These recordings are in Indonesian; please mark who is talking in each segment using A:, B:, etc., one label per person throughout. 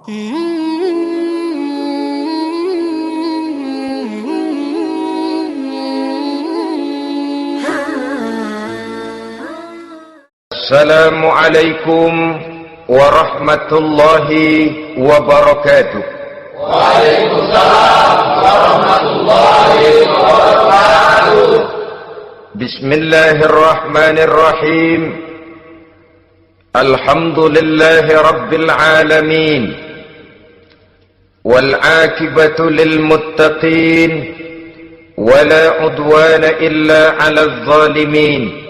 A: Assalamualaikum warahmatullahi wabarakatuh.
B: Waalaikumsalam warahmatullahi wabarakatuh.
A: Bismillahirrahmanirrahim. Alhamdulillahi rabbil alamin. Wal aqibatu lil muttaqin. Wala udwana illa 'alal zalimin.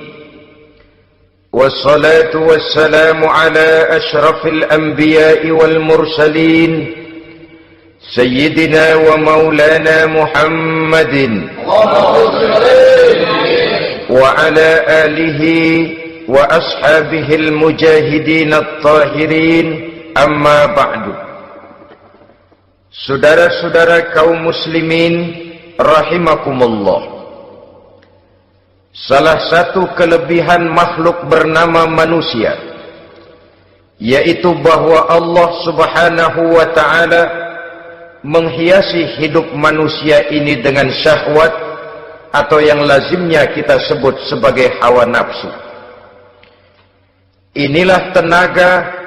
A: والصلاة والسلام على أشرف الأنبياء والمرسلين سيدنا ومولانا محمد وعلى آله وأصحابه المجاهدين الطاهرين أما بعد. Saudara-saudara kaum muslimin rahimakumullah, salah satu kelebihan makhluk bernama manusia, yaitu bahwa Allah subhanahu wa ta'ala menghiasi hidup manusia ini dengan syahwat, atau yang lazimnya kita sebut sebagai hawa nafsu. Inilah tenaga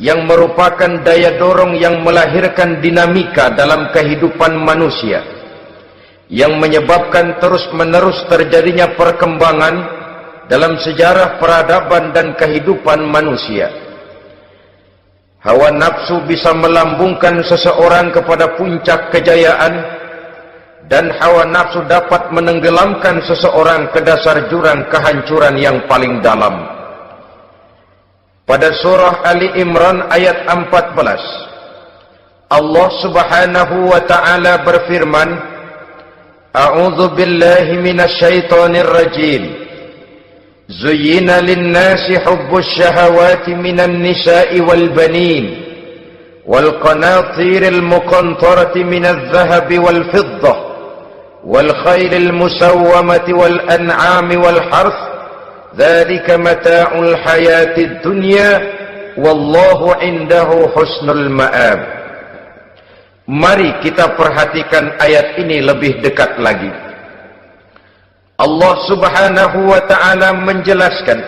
A: yang merupakan daya dorong yang melahirkan dinamika dalam kehidupan manusia, yang menyebabkan terus-menerus terjadinya perkembangan dalam sejarah peradaban dan kehidupan manusia. Hawa nafsu bisa melambungkan seseorang kepada puncak kejayaan, dan hawa nafsu dapat menenggelamkan seseorang ke dasar jurang kehancuran yang paling dalam. Pada surah Ali Imran ayat 14, Allah subhanahu wa ta'ala berfirman, A'udzu billahi minasy syaithanir rajim. Zuyyina lin-nasi hubbus syahawati minan nisa'i wal banin wal qanatiril muqantarati minadh dhahabi wal fiddah wal khailil musawwamati wal an'ami wal harth. Dzalika mata'ul hayatid dunya wallahu 'indahu husnul ma'ab. Mari kita perhatikan ayat ini lebih dekat lagi. Allah subhanahu wa ta'ala menjelaskan,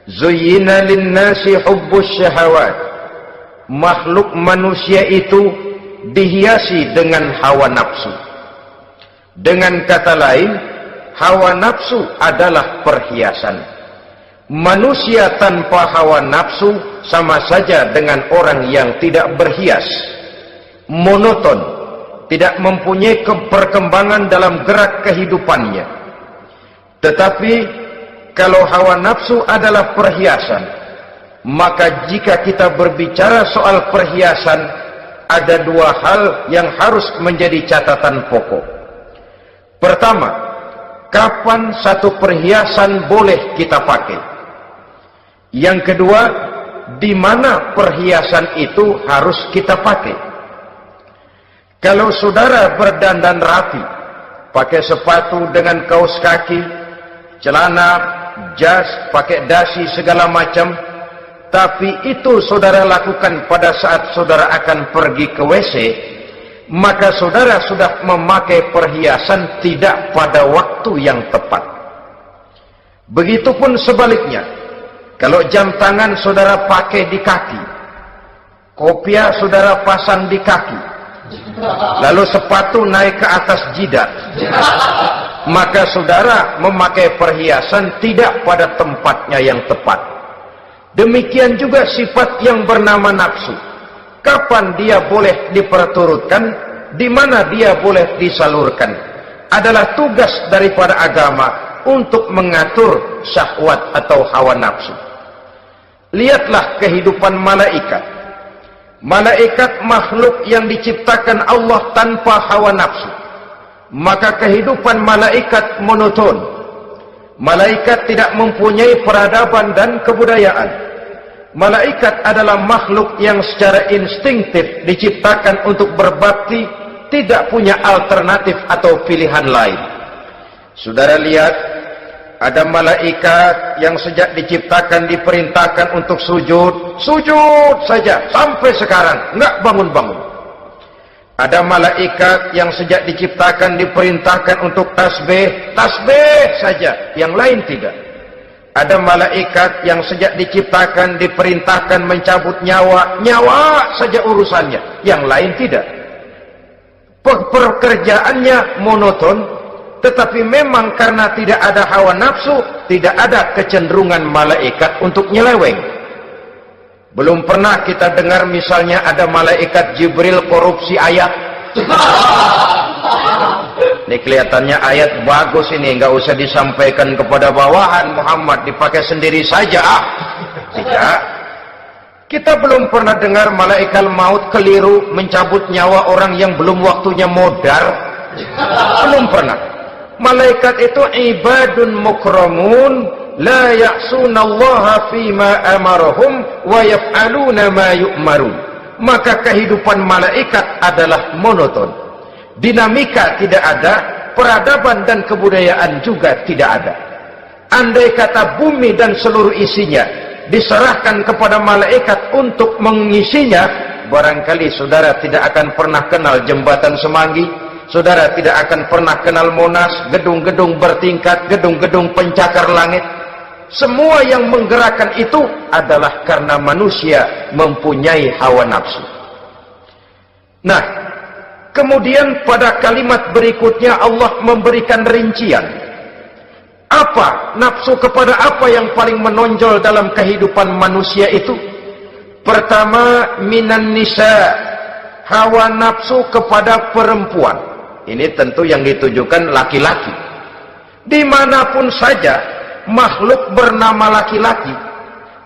A: Zuyyina linnasi hubbus syahawat. Makhluk manusia itu dihiasi dengan hawa nafsu. Dengan kata lain, hawa nafsu adalah perhiasan. Manusia tanpa hawa nafsu sama saja dengan orang yang tidak berhias, monoton, tidak mempunyai perkembangan dalam gerak kehidupannya. Tetapi kalau hawa nafsu adalah perhiasan, maka jika kita berbicara soal perhiasan, ada dua hal yang harus menjadi catatan pokok. Pertama, kapan satu perhiasan boleh kita pakai? Yang kedua, di mana perhiasan itu harus kita pakai? Kalau saudara berdandan rapi, pakai sepatu dengan kaos kaki, celana, jas, pakai dasi segala macam, tapi itu saudara lakukan pada saat saudara akan pergi ke WC, maka saudara sudah memakai perhiasan tidak pada waktu yang tepat. Begitupun sebaliknya, kalau jam tangan saudara pakai di kaki, kopiah saudara pasang di kaki, lalu sepatu naik ke atas jidat, maka saudara memakai perhiasan tidak pada tempatnya yang tepat. Demikian juga sifat yang bernama nafsu. Kapan dia boleh diperturutkan, di mana dia boleh disalurkan, adalah tugas daripada agama untuk mengatur syahwat atau hawa nafsu. Lihatlah kehidupan malaikat. Malaikat makhluk yang diciptakan Allah tanpa hawa nafsu, maka kehidupan malaikat monoton. Malaikat tidak mempunyai peradaban dan kebudayaan. Malaikat adalah makhluk yang secara instinktif diciptakan untuk berbakti, tidak punya alternatif atau pilihan lain. Saudara lihat, ada malaikat yang sejak diciptakan diperintahkan untuk sujud, sujud saja sampai sekarang enggak bangun-bangun. Ada malaikat yang sejak diciptakan diperintahkan untuk tasbih, tasbih saja, yang lain tidak. Ada malaikat yang sejak diciptakan diperintahkan mencabut nyawa, nyawa saja urusannya, yang lain tidak. Pekerjaannya monoton, tetapi memang karena tidak ada hawa nafsu, tidak ada kecenderungan malaikat untuk nyeleweng. Belum pernah kita dengar misalnya ada malaikat Jibril korupsi ayat. Ini kelihatannya ayat bagus ini, nggak usah disampaikan kepada bawahan Muhammad, dipakai sendiri saja. Tidak. Kita belum pernah dengar malaikat maut keliru mencabut nyawa orang yang belum waktunya modal. Belum pernah. Malaikat itu ibadun mukramun, la ya'sunallaha fima amarahum wa yaf'aluna ma yu'marun. Maka kehidupan malaikat adalah monoton. Dinamika tidak ada, peradaban dan kebudayaan juga tidak ada. Andai kata bumi dan seluruh isinya diserahkan kepada malaikat untuk mengisinya, barangkali saudara tidak akan pernah kenal jembatan Semanggi, saudara tidak akan pernah kenal Monas, gedung-gedung bertingkat, gedung-gedung pencakar langit. Semua yang menggerakkan itu adalah karena manusia mempunyai hawa nafsu. Nah, kemudian pada kalimat berikutnya Allah memberikan rincian. Apa nafsu kepada apa yang paling menonjol dalam kehidupan manusia itu? Pertama, minan nisa, hawa nafsu kepada perempuan. Ini tentu yang ditujukan laki-laki. Dimanapun saja makhluk bernama laki-laki,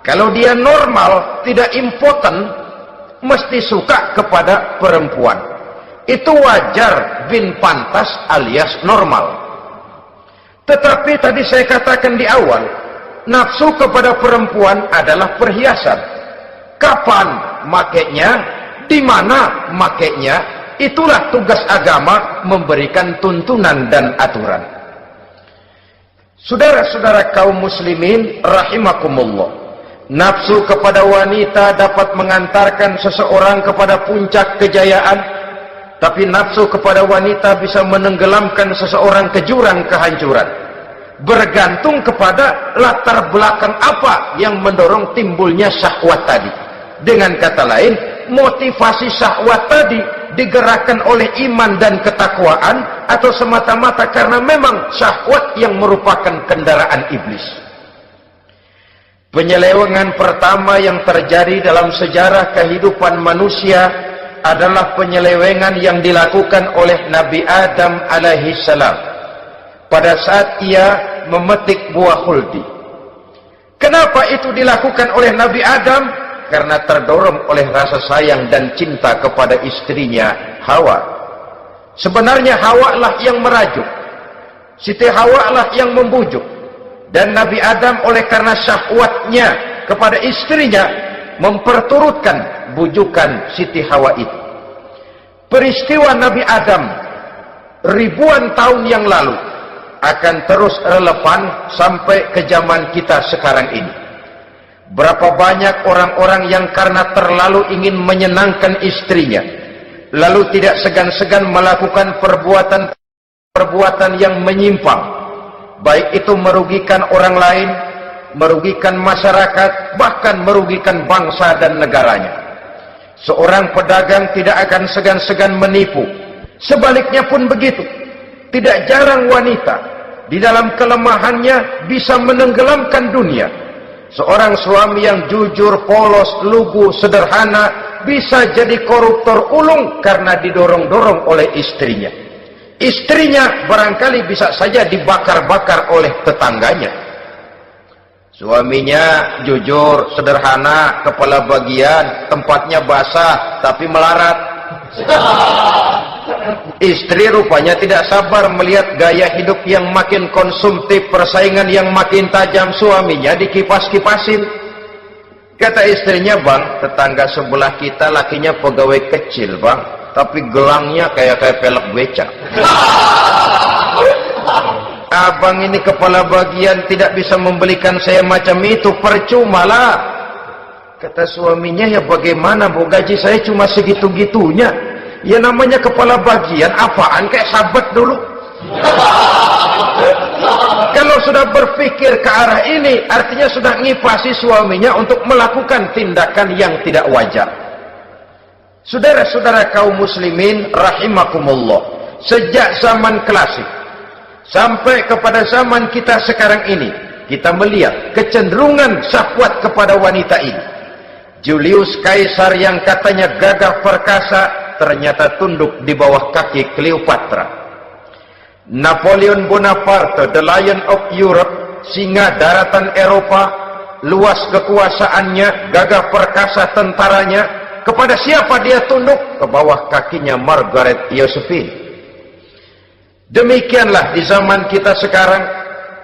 A: kalau dia normal, tidak impoten, mesti suka kepada perempuan. Itu wajar, bin pantas alias normal. Tetapi tadi saya katakan di awal, nafsu kepada perempuan adalah perhiasan. Kapan makainya, di mana makainya, itulah tugas agama memberikan tuntunan dan aturan. Saudara-saudara kaum muslimin rahimakumullah, nafsu kepada wanita dapat mengantarkan seseorang kepada puncak kejayaan, tapi nafsu kepada wanita bisa menenggelamkan seseorang ke jurang kehancuran. Bergantung kepada latar belakang apa yang mendorong timbulnya syahwat tadi. Dengan kata lain, motivasi syahwat tadi digerakkan oleh iman dan ketakwaan, atau semata-mata karena memang syahwat yang merupakan kendaraan iblis. Penyelewengan pertama yang terjadi dalam sejarah kehidupan manusia adalah penyelewengan yang dilakukan oleh Nabi Adam alaihi salam pada saat ia memetik buah khuldi. Kenapa itu dilakukan oleh Nabi Adam? Karena terdorong oleh rasa sayang dan cinta kepada istrinya Hawa. Sebenarnya Hawa lah yang merajuk, Siti Hawa lah yang membujuk, dan Nabi Adam oleh karena syahwatnya kepada istrinya memperturutkan bujukan Siti Hawa itu. Peristiwa Nabi Adam ribuan tahun yang lalu akan terus relevan sampai ke zaman kita sekarang ini. Berapa banyak orang-orang yang karena terlalu ingin menyenangkan istrinya, lalu tidak segan-segan melakukan perbuatan yang menyimpang, baik itu merugikan orang lain, merugikan masyarakat, bahkan merugikan bangsa dan negaranya. Seorang pedagang tidak akan segan-segan menipu. Sebaliknya pun begitu. Tidak jarang wanita di dalam kelemahannya bisa menenggelamkan dunia. Seorang suami yang jujur, polos, lugu, sederhana bisa jadi koruptor ulung karena didorong-dorong oleh istrinya. Istrinya barangkali bisa saja dibakar-bakar oleh tetangganya. Suaminya jujur, sederhana, kepala bagian, tempatnya basah tapi melarat. Istri rupanya tidak sabar melihat gaya hidup yang makin konsumtif, persaingan yang makin tajam. Suaminya dikipas-kipasin. Kata istrinya, "Bang, tetangga sebelah kita lakinya pegawai kecil, Bang, tapi gelangnya kayak pelek beca." abang ini kepala bagian tidak bisa membelikan saya macam itu, percumalah. Kata suaminya, ya bagaimana bu, gaji saya cuma segitu-gitunya. Ya namanya kepala bagian, apaan, kayak sahabat dulu. Kalau sudah berpikir ke arah ini, artinya sudah ngipasi suaminya untuk melakukan tindakan yang tidak wajar. Saudara-saudara kaum muslimin rahimakumullah, sejak zaman klasik sampai kepada zaman kita sekarang ini, kita melihat kecenderungan syahwat kepada wanita ini. Julius Caesar yang katanya gagah perkasa ternyata tunduk di bawah kaki Cleopatra. Napoleon Bonaparte, the Lion of Europe, singa daratan Eropa, luas kekuasaannya, gagah perkasa tentaranya, kepada siapa dia tunduk? Ke bawah kakinya Margaret Josephine. Demikianlah di zaman kita sekarang,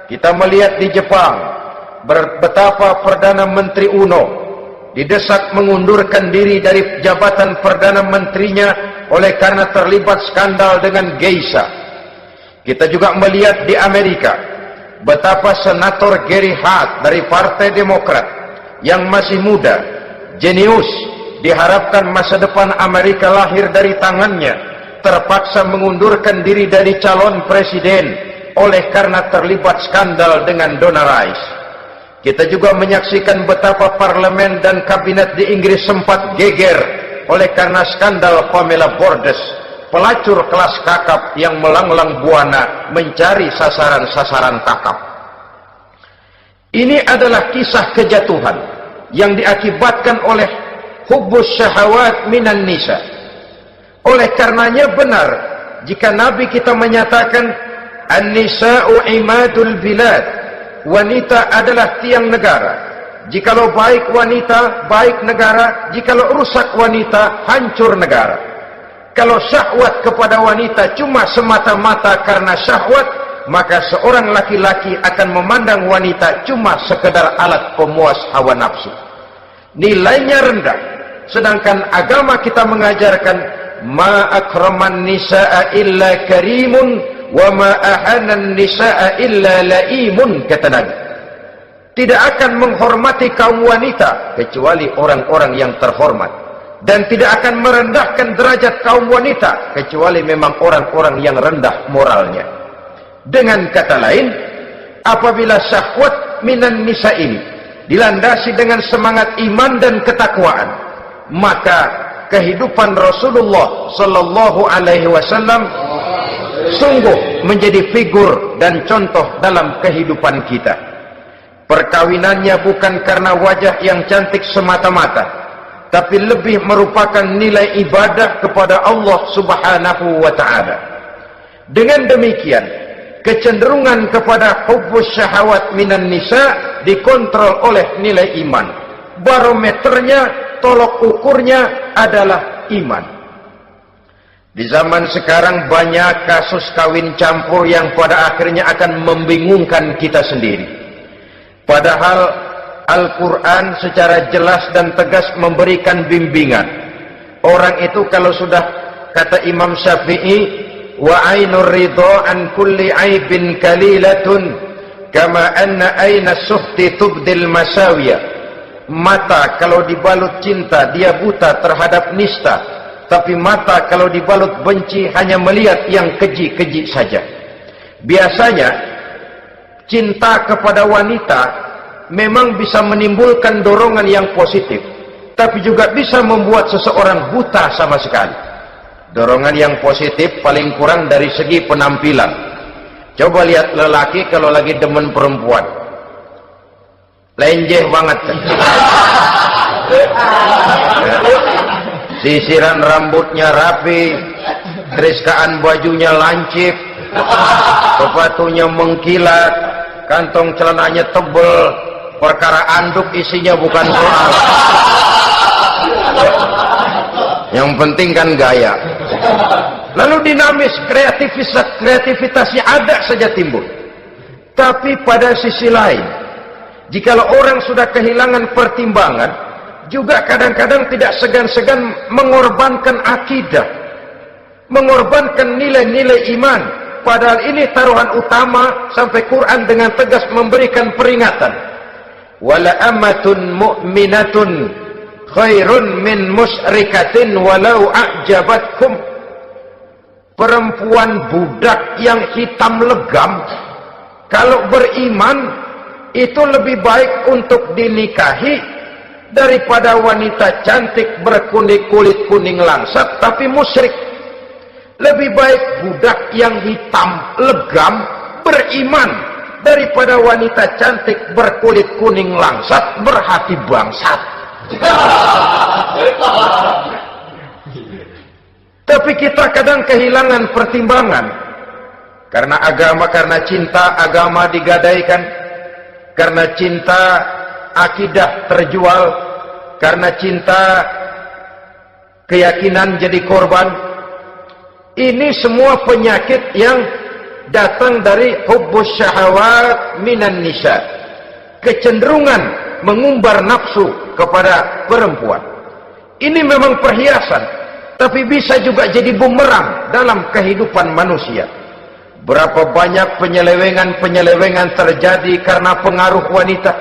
A: kita melihat di Jepang, betapa Perdana Menteri Uno didesak mengundurkan diri dari jabatan Perdana Menterinya oleh karena terlibat skandal dengan geisha. Kita juga melihat di Amerika, betapa Senator Gary Hart dari Partai Demokrat yang masih muda, jenius, diharapkan masa depan Amerika lahir dari tangannya, terpaksa mengundurkan diri dari calon presiden oleh karena terlibat skandal dengan Donna Rice. Kita juga menyaksikan betapa parlemen dan kabinet di Inggris sempat geger oleh karena skandal Pamela Bordes, pelacur kelas kakap yang melanglang buana mencari sasaran-sasaran kakap. Ini adalah kisah kejatuhan yang diakibatkan oleh hubbus syahawat minan nisa. Oleh karenanya benar jika Nabi kita menyatakan an-nisa'u imadul bilad, wanita adalah tiang negara. Jikalau baik wanita, baik negara. Jikalau rusak wanita, hancur negara. Kalau syahwat kepada wanita cuma semata-mata karena syahwat, maka seorang laki-laki akan memandang wanita cuma sekedar alat pemuas hawa nafsu. Nilainya rendah. Sedangkan agama kita mengajarkan ma akraman nisaa illa karimun wa ma ahanan nisaa illa laimun, kata Nabi. Tidak akan menghormati kaum wanita kecuali orang-orang yang terhormat, dan tidak akan merendahkan derajat kaum wanita kecuali memang orang-orang yang rendah moralnya. Dengan kata lain, apabila syahwat minan nisa ini dilandasi dengan semangat iman dan ketakwaan, maka kehidupan Rasulullah sallallahu alaihi wasallam sungguh menjadi figur dan contoh dalam kehidupan kita. Perkawinannya bukan karena wajah yang cantik semata-mata, tapi lebih merupakan nilai ibadah kepada Allah Subhanahu wa ta'ala. Dengan demikian, kecenderungan kepada hubbus syahawat minan nisa dikontrol oleh nilai iman. Barometernya, tolok ukurnya adalah iman. Di zaman sekarang banyak kasus kawin campur yang pada akhirnya akan membingungkan kita sendiri. Padahal Al-Quran secara jelas dan tegas memberikan bimbingan. Orang itu kalau sudah, kata Imam Syafi'i, wa ainur ridha an kulli aibin kalilatun kama anna aina suhti tubdil masawiya. Mata kalau dibalut cinta dia buta terhadap nista, tapi mata kalau dibalut benci hanya melihat yang keji-keji saja. Biasanya cinta kepada wanita memang bisa menimbulkan dorongan yang positif, tapi juga bisa membuat seseorang buta sama sekali. Dorongan yang positif paling kurang dari segi penampilan. Coba lihat lelaki kalau lagi demen perempuan, lenjeh banget kan? Sisiran rambutnya rapi, teriskaan bajunya lancip, sepatunya mengkilat, kantong celananya tebel, perkara anduk isinya bukan soal. Yang penting kan gaya. Lalu dinamis, kreativitasnya ada saja timbul. Tapi pada sisi lain, jikalau orang sudah kehilangan pertimbangan, juga kadang-kadang tidak segan-segan mengorbankan akidah, mengorbankan nilai-nilai iman, padahal ini taruhan utama, sampai Quran dengan tegas memberikan peringatan. Wala amatun mu'minatun khairun min musyrikatin walau a'jabatkum. Perempuan budak yang hitam legam, kalau beriman itu lebih baik untuk dinikahi daripada wanita cantik berkulit kuning langsat tapi musyrik. Lebih baik budak yang hitam legam beriman daripada wanita cantik berkulit kuning langsat berhati bangsat. Tapi kita kadang kehilangan pertimbangan. Karena agama, karena cinta agama digadaikan. Karena cinta akidah terjual. Karena cinta keyakinan jadi korban. Ini semua penyakit yang datang dari hubbus syahawat minan nisa. Kecenderungan mengumbar nafsu kepada perempuan. Ini memang perhiasan, tapi bisa juga jadi bumerang dalam kehidupan manusia. Berapa banyak penyelewengan terjadi karena pengaruh wanita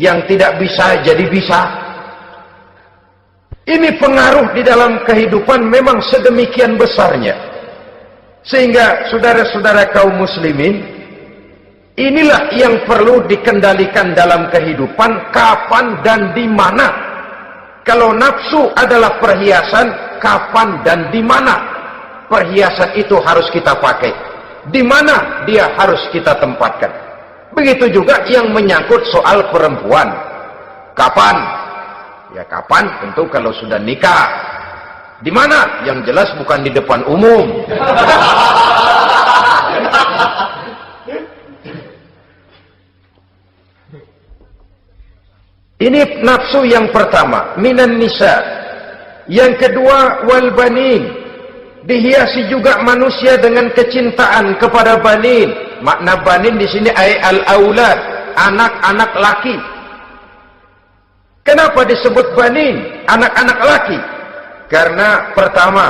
A: yang tidak bisa jadi bisa. Ini pengaruh di dalam kehidupan memang sedemikian besarnya. Sehingga saudara-saudara kaum muslimin, inilah yang perlu dikendalikan dalam kehidupan, kapan dan di mana. Kalau nafsu adalah perhiasan, kapan dan di mana perhiasan itu harus kita pakai, di mana dia harus kita tempatkan. Begitu juga yang menyangkut soal perempuan. Kapan? Ya kapan tentu kalau sudah nikah. Di mana? Yang jelas bukan di depan umum. Ini nafsu yang pertama, minan nisa. Yang kedua, wal banin. Dihiasi juga manusia dengan kecintaan kepada banin. Makna banin di sini al-aulad, anak-anak laki. Kenapa disebut banin, anak-anak laki? Karena pertama,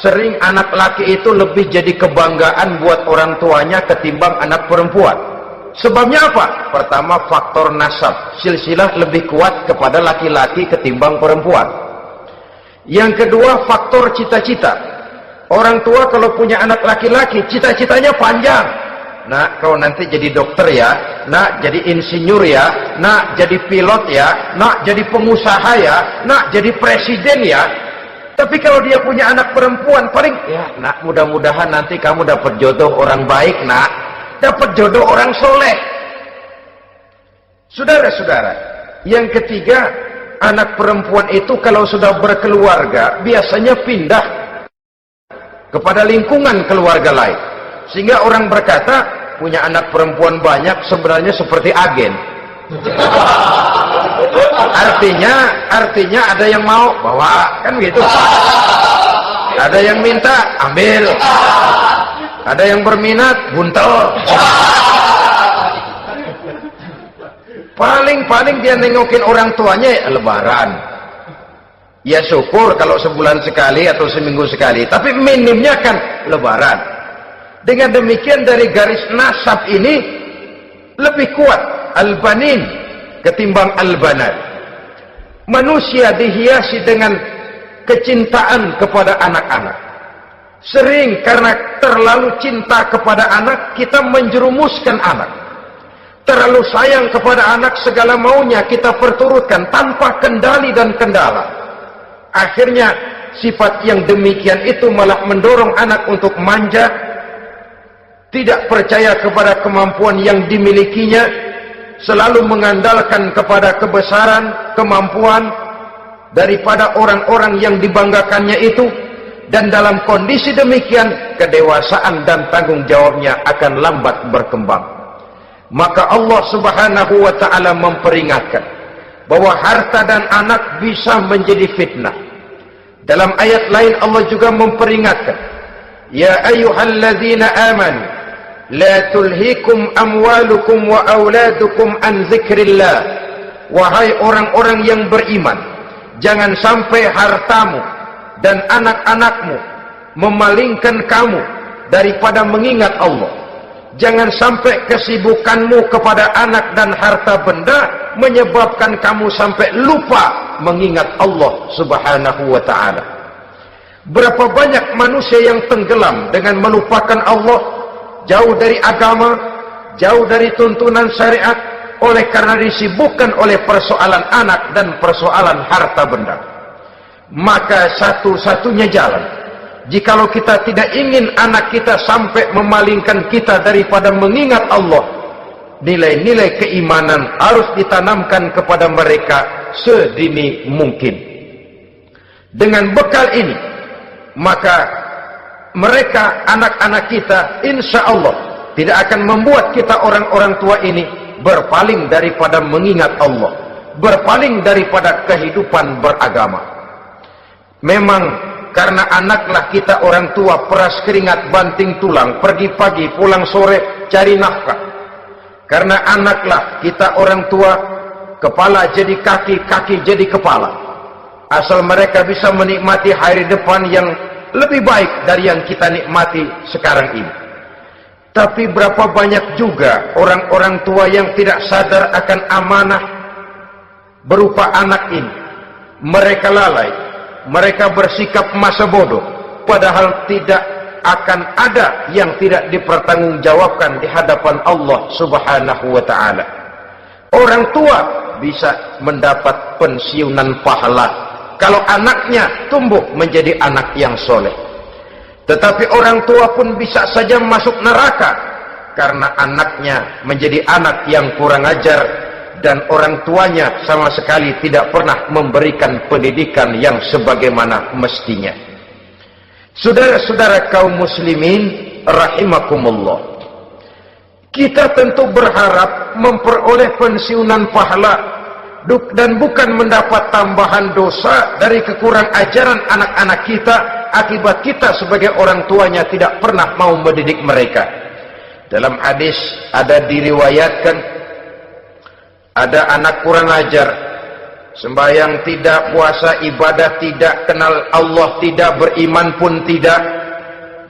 A: sering anak laki itu lebih jadi kebanggaan buat orang tuanya ketimbang anak perempuan. Sebabnya apa? Pertama, faktor nasab, silsilah lebih kuat kepada laki-laki ketimbang perempuan. Yang kedua, faktor cita-cita. Orang tua kalau punya anak laki-laki, cita-citanya panjang. Nak, kau nanti jadi dokter ya, nak jadi insinyur ya, nak jadi pilot ya, nak jadi pengusaha ya, nak jadi presiden ya. Tapi kalau dia punya anak perempuan, paling ya nak, mudah-mudahan nanti kamu dapat jodoh orang baik nak, dapat jodoh orang soleh. Saudara-saudara, yang ketiga, anak perempuan itu kalau sudah berkeluarga biasanya pindah kepada lingkungan keluarga lain. Sehingga orang berkata, punya anak perempuan banyak sebenarnya seperti agen. Artinya ada yang mau bawa, kan gitu. Ada yang minta, ambil. Ada yang berminat, buntel. Paling dia nengokin orang tuanya ya lebaran. Ya syukur kalau sebulan sekali atau seminggu sekali, tapi minimnya kan lebaran. Dengan demikian dari garis nasab ini lebih kuat al-banin ketimbang al-banat. Manusia dihiasi dengan kecintaan kepada anak-anak. Sering karena terlalu cinta kepada anak, kita menjerumuskan anak. Terlalu sayang kepada anak, segala maunya kita perturutkan tanpa kendali dan kendala. Akhirnya sifat yang demikian itu malah mendorong anak untuk manja, tidak percaya kepada kemampuan yang dimilikinya, selalu mengandalkan kepada kebesaran, kemampuan daripada orang-orang yang dibanggakannya itu. Dan dalam kondisi demikian, kedewasaan dan tanggung jawabnya akan lambat berkembang. Maka Allah Subhanahu wa ta'ala memperingatkan bahwa harta dan anak bisa menjadi fitnah. Dalam ayat lain Allah juga memperingatkan, ya ayyuhalladzina amanu la tulhikum amwalukum wa auladukum an dzikrillah. Wahai orang-orang yang beriman, jangan sampai hartamu dan anak-anakmu memalingkan kamu daripada mengingat Allah. Jangan sampai kesibukanmu kepada anak dan harta benda menyebabkan kamu sampai lupa mengingat Allah Subhanahu wa ta'ala. Berapa banyak manusia yang tenggelam dengan melupakan Allah, jauh dari agama, jauh dari tuntunan syariat, oleh karena disibukkan oleh persoalan anak dan persoalan harta benda. Maka satu-satunya jalan, jikalau kita tidak ingin anak kita sampai memalingkan kita daripada mengingat Allah, nilai-nilai keimanan harus ditanamkan kepada mereka sedini mungkin. Dengan bekal ini, maka mereka, anak-anak kita, insya Allah tidak akan membuat kita orang-orang tua ini berpaling daripada mengingat Allah, berpaling daripada kehidupan beragama. Memang karena anaklah kita orang tua peras keringat banting tulang, pergi pagi pulang sore cari nafkah. Karena anaklah kita orang tua, kepala jadi kaki, kaki jadi kepala. Asal mereka bisa menikmati hari depan yang lebih baik dari yang kita nikmati sekarang ini. Tapi berapa banyak juga orang-orang tua yang tidak sadar akan amanah berupa anak ini. Mereka lalai, mereka bersikap masa bodoh, padahal tidak akan ada yang tidak dipertanggungjawabkan di hadapan Allah Subhanahu wa ta'ala. Orang tua bisa mendapat pensiunan pahala kalau anaknya tumbuh menjadi anak yang soleh. Tetapi orang tua pun bisa saja masuk neraka karena anaknya menjadi anak yang kurang ajar dan orang tuanya sama sekali tidak pernah memberikan pendidikan yang sebagaimana mestinya. Saudara-saudara kaum muslimin rahimakumullah, kita tentu berharap memperoleh pensiunan pahala dan bukan mendapat tambahan dosa dari kekurang ajaran anak-anak kita akibat kita sebagai orang tuanya tidak pernah mau mendidik mereka. Dalam hadis ada diriwayatkan, ada anak kurang ajar, sembahyang tidak, puasa ibadah tidak, kenal Allah tidak, beriman pun tidak,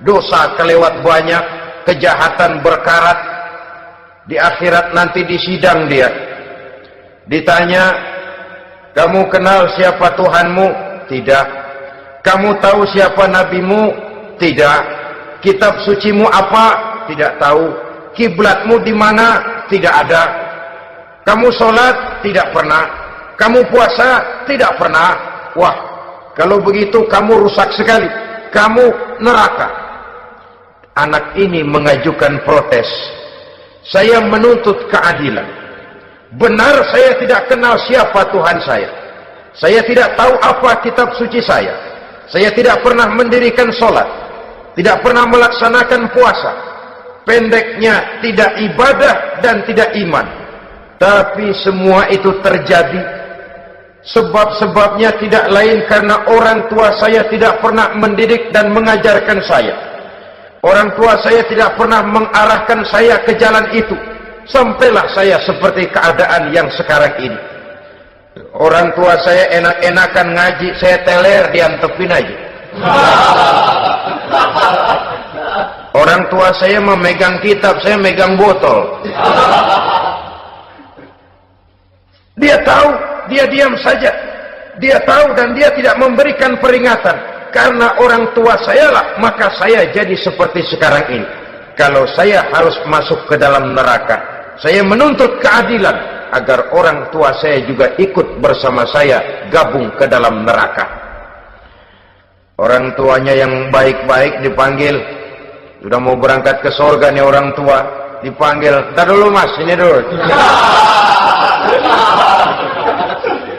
A: dosa kelewat banyak, kejahatan berkarat. Di akhirat nanti disidang dia, ditanya, kamu kenal siapa Tuhanmu? Tidak. Kamu tahu siapa nabimu? Tidak. Kitab sucimu apa? Tidak tahu. Kiblatmu di mana? Tidak ada. Kamu sholat? Tidak pernah. Kamu puasa? Tidak pernah. Wah, kalau begitu kamu rusak sekali. Kamu neraka. Anak ini mengajukan protes. Saya menuntut keadilan. Benar saya tidak kenal siapa Tuhan saya. Saya tidak tahu apa kitab suci saya. Saya tidak pernah mendirikan sholat, tidak pernah melaksanakan puasa. Pendeknya tidak ibadah dan tidak iman. Tapi semua itu terjadi sebab-sebabnya tidak lain karena orang tua saya tidak pernah mendidik dan mengajarkan saya. Orang tua saya tidak pernah mengarahkan saya ke jalan itu. Sampailah saya seperti keadaan yang sekarang ini. Orang tua saya enak-enakan ngaji, saya teler diantepin aja. Orang tua saya memegang kitab, saya megang botol. Dia tahu, dia diam saja. Dia tahu dan dia tidak memberikan peringatan. Karena orang tua saya lah, maka saya jadi seperti sekarang ini. Kalau saya harus masuk ke dalam neraka, saya menuntut keadilan agar orang tua saya juga ikut bersama saya gabung ke dalam neraka. Orang tuanya yang baik-baik dipanggil, sudah mau berangkat ke surga nih orang tua, dipanggil, "Ntar dulu mas, ini dulu."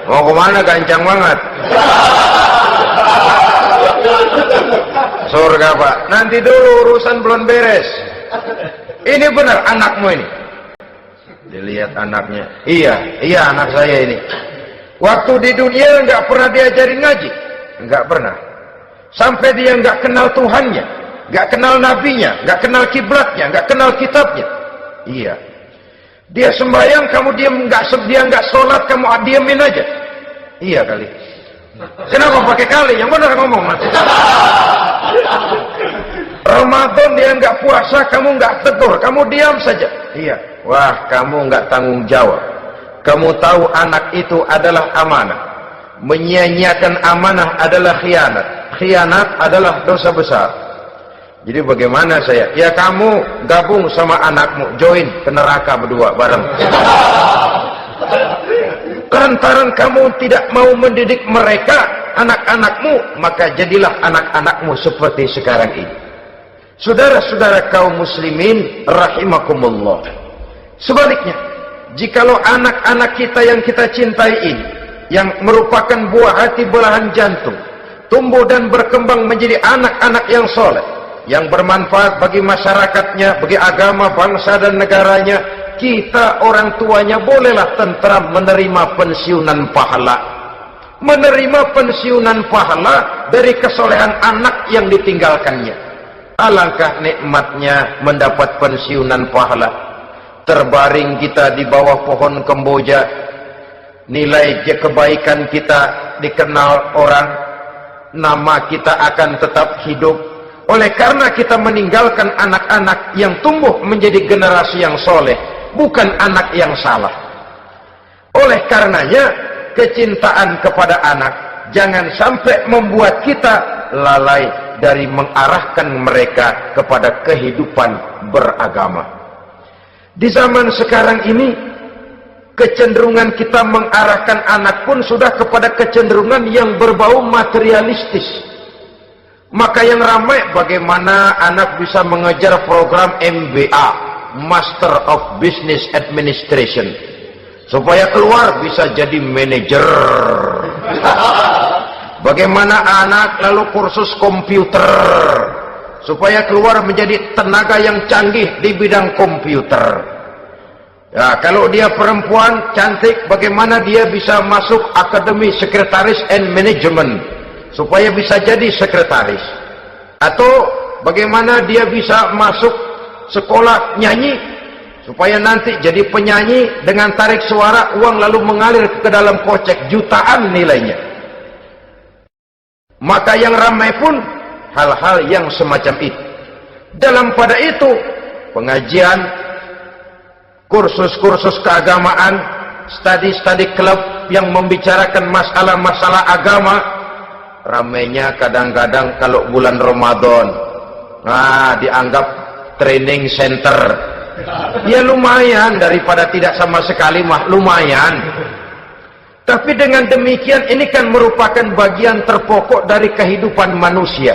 A: Mau kemana, gancang banget? Surga pak, nanti dulu urusan belum beres. Ini benar anakmu ini. Dilihat anaknya, iya anak saya ini. Waktu di dunia nggak pernah diajarin ngaji, nggak pernah. Sampai dia nggak kenal Tuhannya, nggak kenal nabinya, nggak kenal kiblatnya, nggak kenal kitabnya. Iya. Dia sembahyang, kamu diam, dia nggak sholat, kamu diemin aja. Iya kali. Kenapa pakai kali? Yang benar ngomong. Ramadan dia nggak puasa, kamu nggak tegur, kamu diam saja. Iya. Wah, kamu nggak tanggung jawab. Kamu tahu anak itu adalah amanah. Menyia-nyiakan amanah adalah khianat. Khianat adalah dosa besar. Jadi bagaimana saya? Ya kamu gabung sama anakmu, join ke neraka berdua bareng. Lantaran kamu tidak mau mendidik mereka, anak-anakmu, maka jadilah anak-anakmu seperti sekarang ini. Saudara-saudara kaum muslimin rahimakumullah. Sebaliknya, jikalau anak-anak kita yang kita cintai ini, yang merupakan buah hati belahan jantung, tumbuh dan berkembang menjadi anak-anak yang soleh, yang bermanfaat bagi masyarakatnya, bagi agama, bangsa dan negaranya, kita orang tuanya bolehlah tentram menerima pensiunan pahala. Menerima pensiunan pahala dari kesolehan anak yang ditinggalkannya. Alangkah nikmatnya mendapat pensiunan pahala. Terbaring kita di bawah pohon kemboja, nilai kebaikan kita dikenal orang, nama kita akan tetap hidup. Oleh karena kita meninggalkan anak-anak yang tumbuh menjadi generasi yang soleh, bukan anak yang salah. Oleh karenanya, kecintaan kepada anak jangan sampai membuat kita lalai dari mengarahkan mereka kepada kehidupan beragama. Di zaman sekarang ini, kecenderungan kita mengarahkan anak pun sudah kepada kecenderungan yang berbau materialistis. Maka yang ramai bagaimana anak bisa mengejar program MBA, Master of Business Administration, supaya keluar bisa jadi manajer. Bagaimana anak lalu kursus komputer, supaya keluar menjadi tenaga yang canggih di bidang komputer. Ya, kalau dia perempuan cantik, bagaimana dia bisa masuk Akademi Sekretaris and Management, supaya bisa jadi sekretaris. Atau bagaimana dia bisa masuk sekolah nyanyi, supaya nanti jadi penyanyi dengan tarik suara, uang lalu mengalir ke dalam kocek jutaan nilainya. Maka yang ramai pun hal-hal yang semacam itu. Dalam pada itu, pengajian, kursus-kursus keagamaan, study club yang membicarakan masalah-masalah agama, ramainya kadang-kadang kalau bulan Ramadan, dianggap training center. Ya lumayan, daripada tidak sama sekali mah lumayan. Tapi dengan demikian ini kan merupakan bagian terpokok dari kehidupan manusia.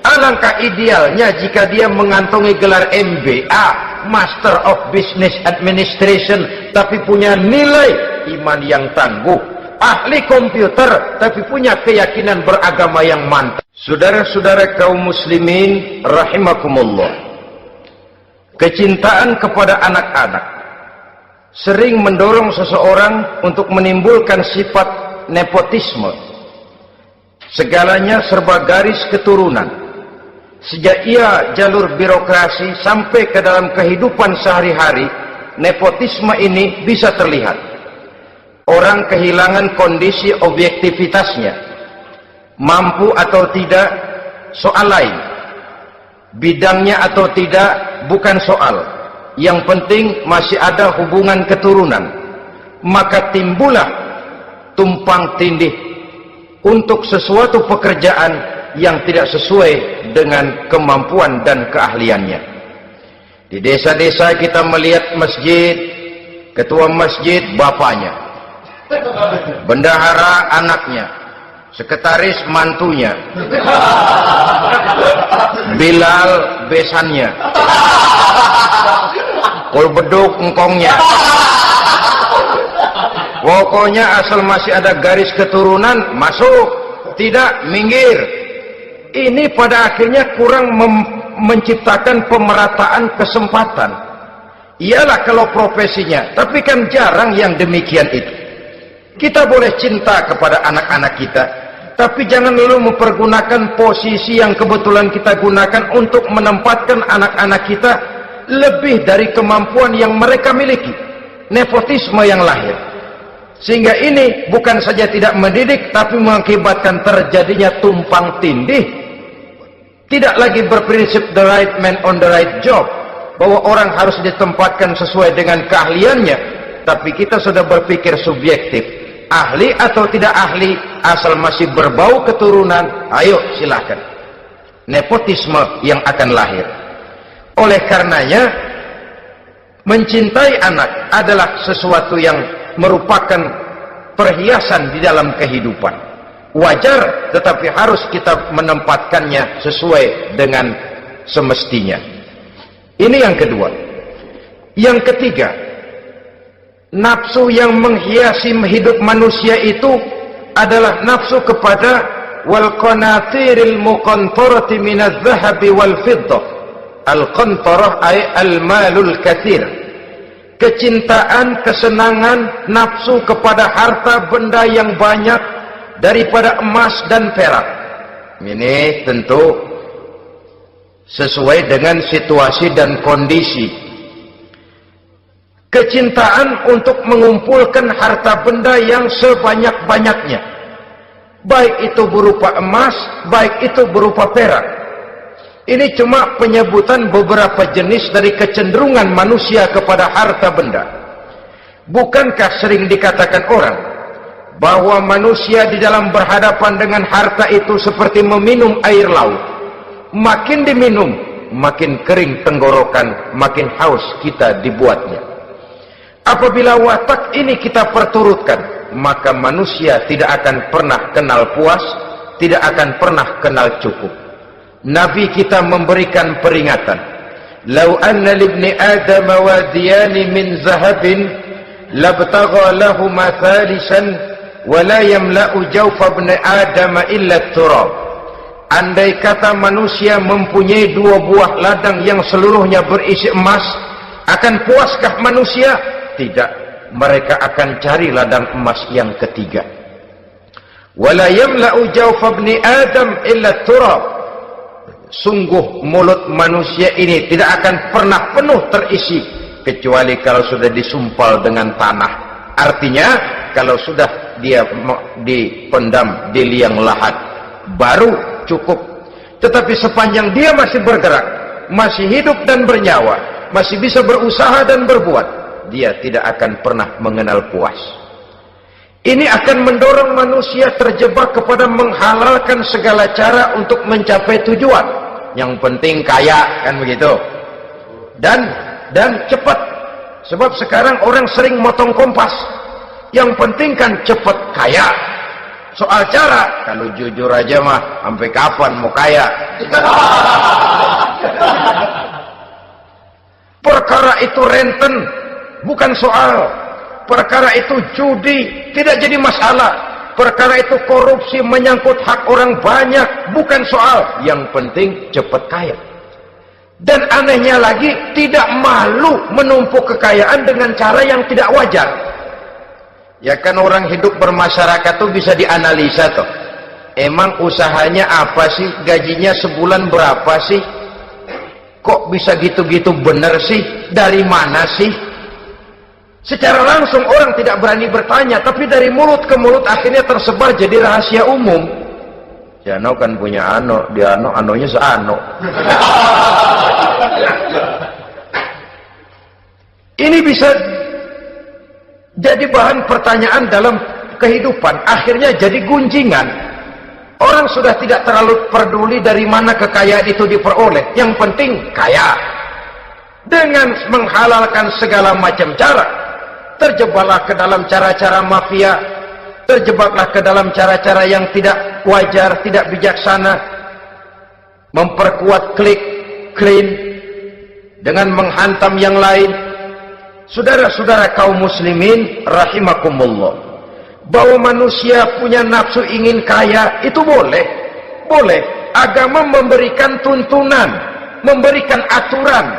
A: Alangkah idealnya jika dia mengantongi gelar MBA, Master of Business Administration, tapi punya nilai iman yang tangguh, ahli komputer, tapi punya keyakinan beragama yang mantap. Saudara-saudara kaum muslimin rahimakumullah, kecintaan kepada anak-anak sering mendorong seseorang untuk menimbulkan sifat nepotisme. Segalanya serba garis keturunan. Sejak ia jalur birokrasi sampai ke dalam kehidupan sehari-hari, nepotisme ini bisa terlihat. Orang kehilangan kondisi objektivitasnya. Mampu atau tidak, soal lain. Bidangnya atau tidak, bukan soal. Yang penting masih ada hubungan keturunan. Maka timbullah tumpang tindih untuk sesuatu pekerjaan yang tidak sesuai dengan kemampuan dan keahliannya. Di desa-desa kita melihat masjid, ketua masjid bapaknya, bendahara anaknya, sekretaris mantunya, Bilal besannya, kul beduk engkongnya. Pokoknya asal masih ada garis keturunan, masuk, tidak minggir. Ini pada akhirnya kurang menciptakan pemerataan kesempatan. Iyalah kalau profesinya, tapi kan jarang yang demikian itu. Kita boleh cinta kepada anak-anak kita, tapi jangan lalu mempergunakan posisi yang kebetulan kita gunakan untuk menempatkan anak-anak kita lebih dari kemampuan yang mereka miliki. Nepotisme yang lahir. Sehingga ini bukan saja tidak mendidik, tapi mengakibatkan terjadinya tumpang tindih Tidak lagi berprinsip the right man on the right job, bahwa orang harus ditempatkan sesuai dengan keahliannya, tapi kita sudah berpikir subjektif, ahli atau tidak ahli, asal masih berbau keturunan, ayo silakan. Nepotisme yang akan lahir. Oleh karenanya, mencintai anak adalah sesuatu yang merupakan perhiasan di dalam kehidupan. Wajar, tetapi harus kita menempatkannya sesuai dengan semestinya. Ini yang kedua. Yang ketiga, nafsu yang menghiasi hidup manusia itu adalah nafsu kepada wal qanatiril muqantarati minadh dhahabi wal fiddah. Al qantarah ay al malul katsir. Kecintaan, kesenangan, nafsu kepada harta benda yang banyak daripada emas dan perak. Ini tentu sesuai dengan situasi dan kondisi. Kecintaan untuk mengumpulkan harta benda yang sebanyak-banyaknya, baik itu berupa emas, baik itu berupa perak. Ini cuma penyebutan beberapa jenis dari kecenderungan manusia kepada harta benda. Bukankah sering dikatakan orang bahwa manusia di dalam berhadapan dengan harta itu seperti meminum air laut. Makin diminum, makin kering tenggorokan, makin haus kita dibuatnya. Apabila watak ini kita perturutkan, maka manusia tidak akan pernah kenal puas, tidak akan pernah kenal cukup. Nabi kita memberikan peringatan, "Lau anna libni Adam wadiyani min zahabin, labtagha lahuma thalisan, wala yamla'u jawfa ibn Adam illa turab." Andai kata manusia mempunyai dua buah ladang yang seluruhnya berisi emas, akan puaskah manusia? Tidak. Mereka akan cari ladang emas yang ketiga. Wala yamla'u jawfa ibn Adam illa turab. Sungguh mulut manusia ini tidak akan pernah penuh terisi kecuali kalau sudah disumpal dengan tanah. Artinya kalau sudah dia dipendam di liang lahat baru cukup. Tetapi sepanjang dia masih bergerak, masih hidup dan bernyawa, masih bisa berusaha dan berbuat, dia tidak akan pernah mengenal puas. Ini akan mendorong manusia terjebak kepada menghalalkan segala cara untuk mencapai tujuan. Yang penting kaya, kan begitu. Dan cepat. Sebab sekarang orang sering motong kompas. Yang penting kan cepat kaya. Soal cara, kalau jujur aja mah, sampai kapan mau kaya? Perkara itu renten, bukan soal. Perkara itu judi, tidak jadi masalah. Perkara itu korupsi, menyangkut hak orang banyak, bukan soal. Yang penting cepat kaya. Dan anehnya lagi, tidak malu menumpuk kekayaan dengan cara yang tidak wajar. Ya kan orang hidup bermasyarakat tuh bisa dianalisa tuh. Emang usahanya apa sih? Gajinya sebulan berapa sih? Kok bisa gitu-gitu bener sih? Dari mana sih? Secara langsung orang tidak berani bertanya, tapi dari mulut ke mulut akhirnya tersebar jadi rahasia umum. Si Ano kan punya Ano, dia Anonya seano. Ini bisa jadi bahan pertanyaan dalam kehidupan, akhirnya jadi gunjingan. Orang sudah tidak terlalu peduli dari mana kekayaan itu diperoleh, yang penting kaya. Dengan menghalalkan segala macam cara, terjebaklah ke dalam cara-cara mafia, terjebaklah ke dalam cara-cara yang tidak wajar, tidak bijaksana, memperkuat klik, clean, dengan menghantam yang lain. Saudara-saudara kaum muslimin rahimakumullah, bahwa manusia punya nafsu ingin kaya itu boleh. Boleh. Agama memberikan tuntunan, memberikan aturan.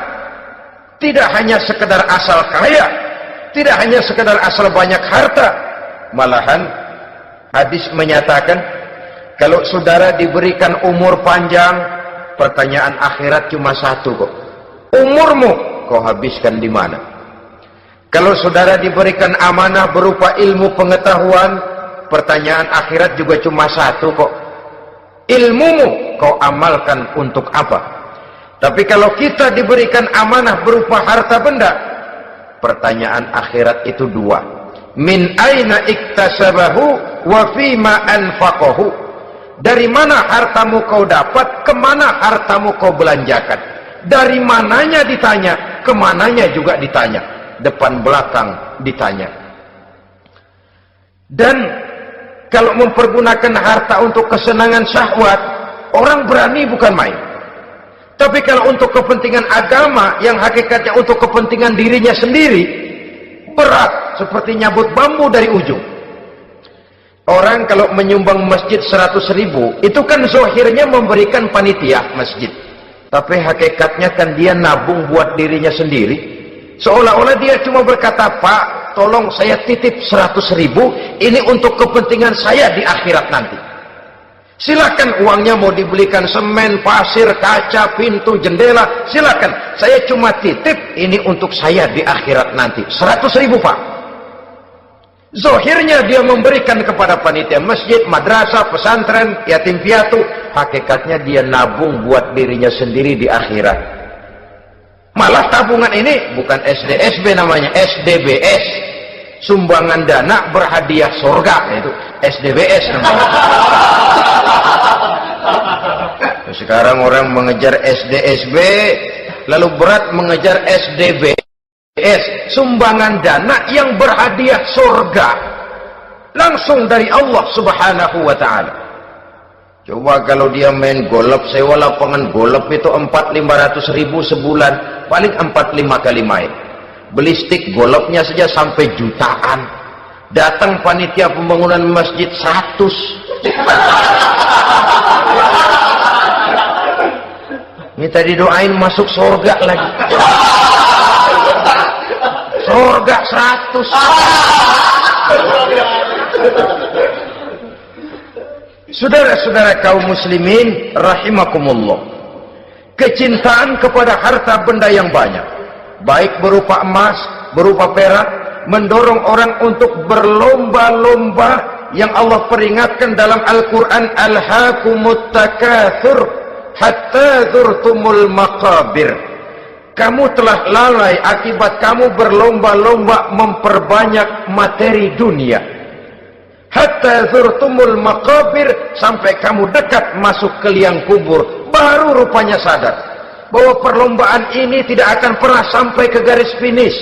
A: Tidak hanya sekedar asal kaya, tidak hanya sekedar asal banyak harta. Malahan hadis menyatakan, kalau saudara diberikan umur panjang, pertanyaan akhirat cuma satu kok. Umurmu kau habiskan di mana? Kalau saudara diberikan amanah berupa ilmu pengetahuan, pertanyaan akhirat juga cuma satu kok. ilmumu kau amalkan untuk apa? Tapi kalau kita diberikan amanah berupa harta benda, pertanyaan akhirat itu dua. Min aina iktasabahu wa fima anfaqahu. Dari mana hartamu kau dapat, kemana hartamu kau belanjakan. Dari mananya ditanya, kemananya juga ditanya. Depan belakang ditanya. Dan kalau mempergunakan harta untuk kesenangan syahwat, orang berani bukan main. Tapi kalau untuk kepentingan agama, yang hakikatnya untuk kepentingan dirinya sendiri, berat seperti nyabut bambu dari ujung. Orang kalau menyumbang masjid 100.000, itu kan zahirnya memberikan panitia masjid. Tapi hakikatnya kan dia nabung buat dirinya sendiri. Seolah-olah dia cuma berkata, Pak, tolong saya titip 100.000, ini untuk kepentingan saya di akhirat nanti. Silakan uangnya mau dibelikan semen, pasir, kaca, pintu, jendela, silakan. Saya cuma titip, ini untuk saya di akhirat nanti. 100.000, Pak. Zahirnya dia memberikan kepada panitia masjid, madrasah, pesantren, yatim piatu. Hakikatnya dia nabung buat dirinya sendiri di akhirat. Malah tabungan ini bukan SDSB namanya, SDBS. Sumbangan dana berhadiah surga, itu SDBS namanya. Sekarang orang mengejar SDSB, lalu berat mengejar SDBS, sumbangan dana yang berhadiah surga langsung dari Allah Subhanahu wa ta'ala. Coba kalau dia main golf, sewa lapangan golf itu 400-500 ribu sebulan, paling 4-5 kali main. Beli stick golfnya saja sampai jutaan. Datang panitia pembangunan masjid 100. Minta didoain masuk surga lagi. Surga 100. Saudara-saudara kaum muslimin rahimakumullah, kecintaan kepada harta benda yang banyak, baik berupa emas, berupa perak, mendorong orang untuk berlomba-lomba yang Allah peringatkan dalam Al-Quran, alhaakumut takatsur hatta zurtumul maqabir. Kamu telah lalai akibat kamu berlomba-lomba memperbanyak materi dunia. Hatta zurtumul maqabir, sampai kamu dekat masuk ke liang kubur, baru rupanya sadar bahwa perlombaan ini tidak akan pernah sampai ke garis finish.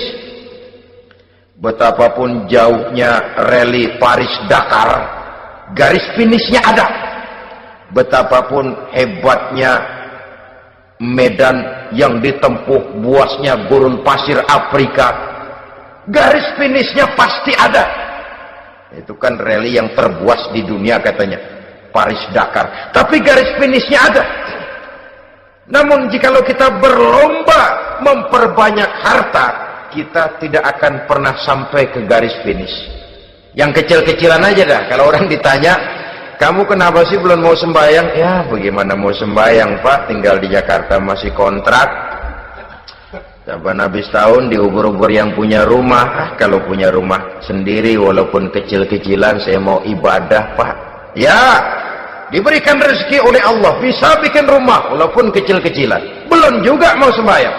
A: Betapapun jauhnya rally Paris-Dakar, garis finishnya ada. Betapapun hebatnya medan yang ditempuh, buasnya gurun pasir Afrika, garis finishnya pasti ada. Itu kan rally yang terbuas di dunia katanya, Paris-Dakar. Tapi garis finishnya ada. Namun jikalau kita berlomba memperbanyak harta, kita tidak akan pernah sampai ke garis finish. Yang kecil-kecilan aja dah. Kalau orang ditanya, kamu kenapa sih belum mau sembahyang? Ya bagaimana mau sembahyang, Pak, tinggal di Jakarta masih kontrak. Sampai habis tahun diubur-ubur yang punya rumah. Kalau punya rumah sendiri walaupun kecil-kecilan, saya mau ibadah, Pak. Ya, diberikan rezeki oleh Allah, bisa bikin rumah walaupun kecil-kecilan. Belum juga mau sembahyang.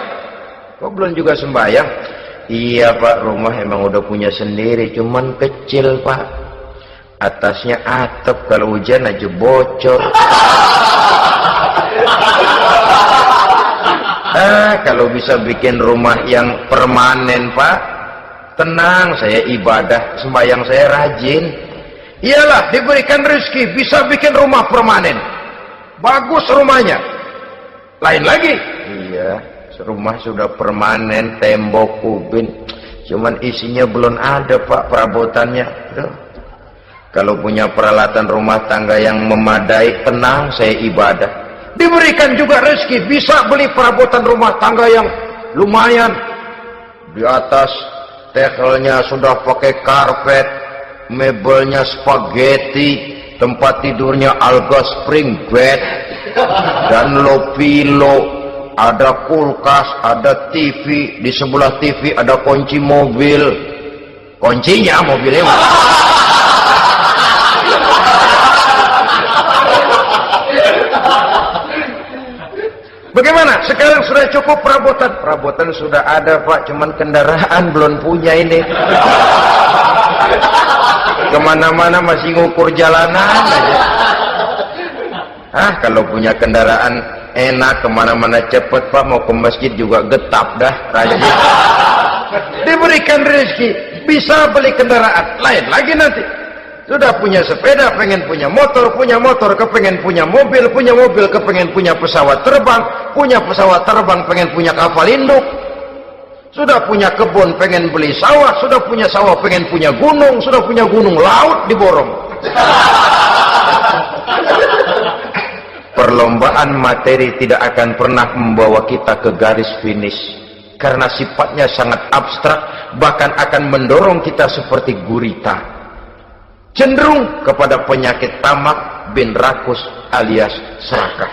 A: Kok belum juga sembahyang? Iya, Pak, rumah emang udah punya sendiri, cuman kecil, Pak. Atasnya atap, kalau hujan aja bocor. Kalau bisa bikin rumah yang permanen, Pak, tenang, saya ibadah, sembahyang saya rajin. Iyalah, diberikan rezeki, bisa bikin rumah permanen. Bagus rumahnya. Lain lagi. Iya, rumah sudah permanen, tembok, kubin. Cuman isinya belum ada, Pak, perabotannya. Tuh. Kalau punya peralatan rumah tangga yang memadai, tenang, saya ibadah. Diberikan juga rezeki, bisa beli perabotan rumah tangga yang lumayan. Di atas tegelnya sudah pakai karpet, mebelnya spaghetti, tempat tidurnya alga spring bed dan low pillow, ada kulkas, ada TV, di sebelah TV ada kunci mobil. Kuncinya mobilnya Bagaimana? Sekarang sudah cukup perabotan. Perabotan sudah ada, Pak, cuman kendaraan belum punya ini. Kemana-mana masih ngukur jalanan aja. Kalau punya kendaraan enak, kemana-mana cepet, Pak, mau ke masjid juga getap dah, rajin. Diberikan rezeki, bisa beli kendaraan, lain lagi nanti. Sudah punya sepeda, pengen punya motor, kepengen punya mobil, kepengen punya pesawat terbang, pengen punya kapal induk. Sudah punya kebun, pengen beli sawah, sudah punya sawah, pengen punya gunung, sudah punya gunung, laut diborong. Perlombaan materi tidak akan pernah membawa kita ke garis finish, karena sifatnya sangat abstrak, bahkan akan mendorong kita seperti gurita, cenderung kepada penyakit tamak bin rakus alias serakah.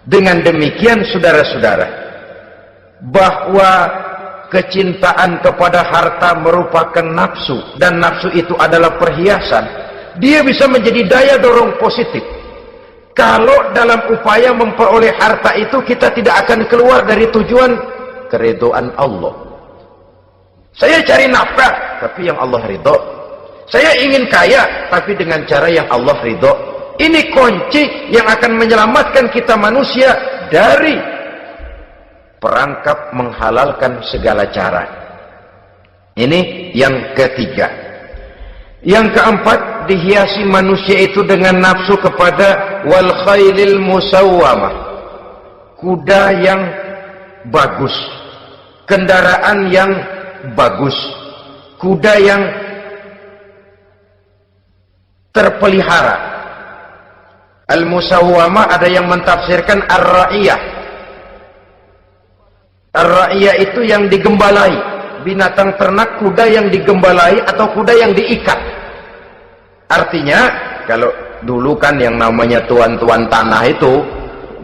A: Dengan demikian, saudara-saudara, bahwa kecintaan kepada harta merupakan nafsu, dan nafsu itu adalah perhiasan, dia bisa menjadi daya dorong positif. Kalau dalam upaya memperoleh harta itu kita tidak akan keluar dari tujuan keridhaan Allah. Saya cari nafkah, tapi yang Allah ridho. Saya ingin kaya, tapi dengan cara yang Allah ridho. Ini kunci yang akan menyelamatkan kita manusia dari perangkap menghalalkan segala cara. Ini yang ketiga. Yang keempat, dihiasi manusia itu dengan nafsu kepada wal khailil musawwamah, kuda yang bagus, kendaraan yang bagus, kuda yang terpelihara. Al-musawwamah ada yang mentafsirkan ar-ra'iyah. Ar-ra'iyah itu yang digembalai, binatang ternak, kuda yang digembalai atau kuda yang diikat. Artinya, kalau dulu kan yang namanya tuan-tuan tanah itu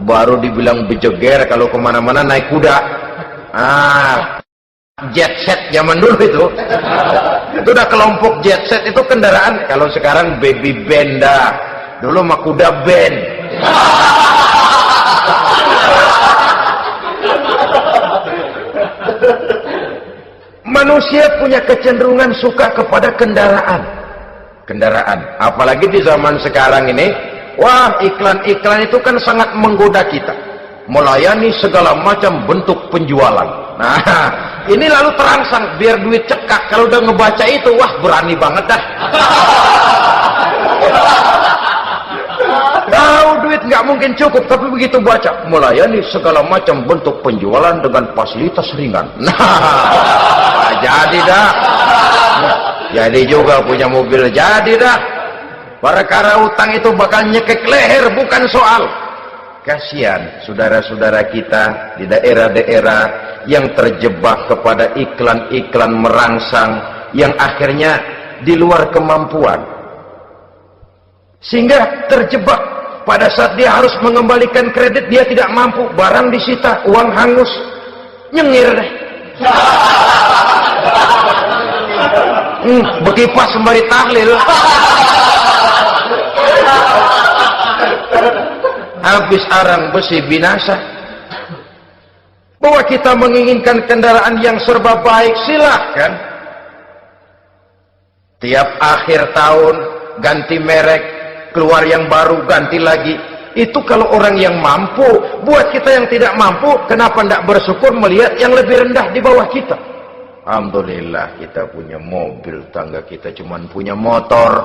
A: baru dibilang bejeger kalau kemana-mana naik kuda. Jet set zaman dulu itu udah kelompok jet set itu kendaraan. Kalau sekarang baby benda, dulu mah kuda band. Manusia punya kecenderungan suka kepada kendaraan, apalagi di zaman sekarang ini. Wah, iklan-iklan itu kan sangat menggoda kita, melayani segala macam bentuk penjualan. Nah, ini lalu terangsang biar duit cekak. Kalau udah ngebaca itu, wah, berani banget dah. Tahu duit nggak mungkin cukup, tapi begitu baca melayani segala macam bentuk penjualan dengan fasilitas ringan. Nah, jadi dah. Jadi juga punya mobil, jadi dah. Perkara utang itu bakal nyekek leher, bukan soal. Kasihan saudara-saudara kita di daerah-daerah yang terjebak kepada iklan-iklan merangsang yang akhirnya di luar kemampuan, sehingga terjebak pada saat dia harus mengembalikan kredit, dia tidak mampu, barang disita, uang hangus, nyengir deh. Bekipas sembari tahlil. Habis arang besi binasa. Bahwa kita menginginkan kendaraan yang serba baik, silahkan. Tiap akhir tahun ganti merek, keluar yang baru, ganti lagi. Itu kalau orang yang mampu. Buat kita yang tidak mampu, kenapa tidak bersyukur melihat yang lebih rendah di bawah kita? Alhamdulillah kita punya mobil, tangga kita cuman punya motor.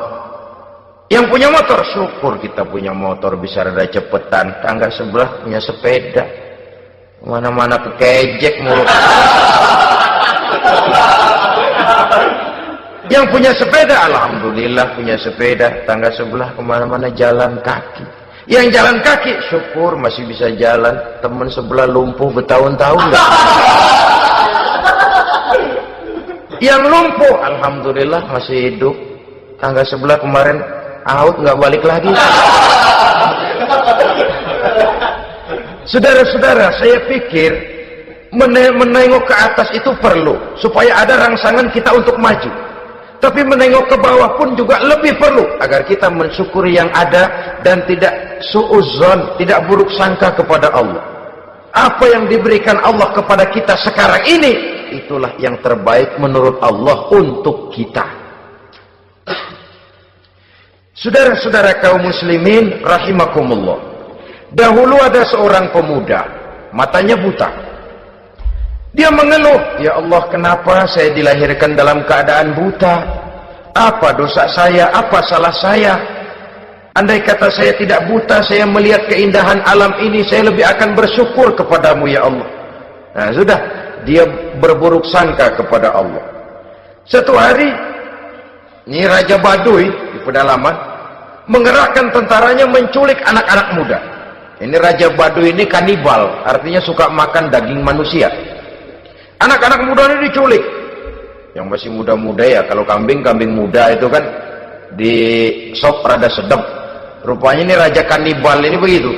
A: Yang punya motor, syukur kita punya motor, bisa rada cepetan. Tangga sebelah punya sepeda, mana-mana kekejek mulu. Yang punya sepeda, alhamdulillah punya sepeda. Tangga sebelah kemana-mana jalan kaki. Yang jalan kaki, syukur masih bisa jalan. Teman sebelah lumpuh bertahun-tahun enggak. Yang lumpuh, alhamdulillah masih hidup. Tangga sebelah kemarin out, nggak balik lagi. Saudara-saudara, saya pikir menengok ke atas itu perlu supaya ada rangsangan kita untuk maju. Tapi menengok ke bawah pun juga lebih perlu agar kita mensyukuri yang ada dan tidak suudzon, tidak buruk sangka kepada Allah. Apa yang diberikan Allah kepada kita sekarang ini, itulah yang terbaik menurut Allah untuk kita. Saudara-saudara kaum muslimin rahimakumullah. Dahulu ada seorang pemuda, matanya buta. Dia mengeluh, "Ya Allah, kenapa saya dilahirkan dalam keadaan buta? Apa dosa saya? Apa salah saya? Andai kata saya tidak buta, saya melihat keindahan alam ini, saya lebih akan bersyukur kepadamu ya Allah." Nah sudah, dia berburuk sangka kepada Allah. Satu hari, ini Raja Baduy di pedalaman, mengerahkan tentaranya menculik anak-anak muda. Ini Raja Baduy ini kanibal, artinya suka makan daging manusia. Anak-anak muda ini diculik. Yang masih muda-muda ya, kalau kambing muda itu kan di sop rada sedap. Rupanya ini raja kanibal ini begitu.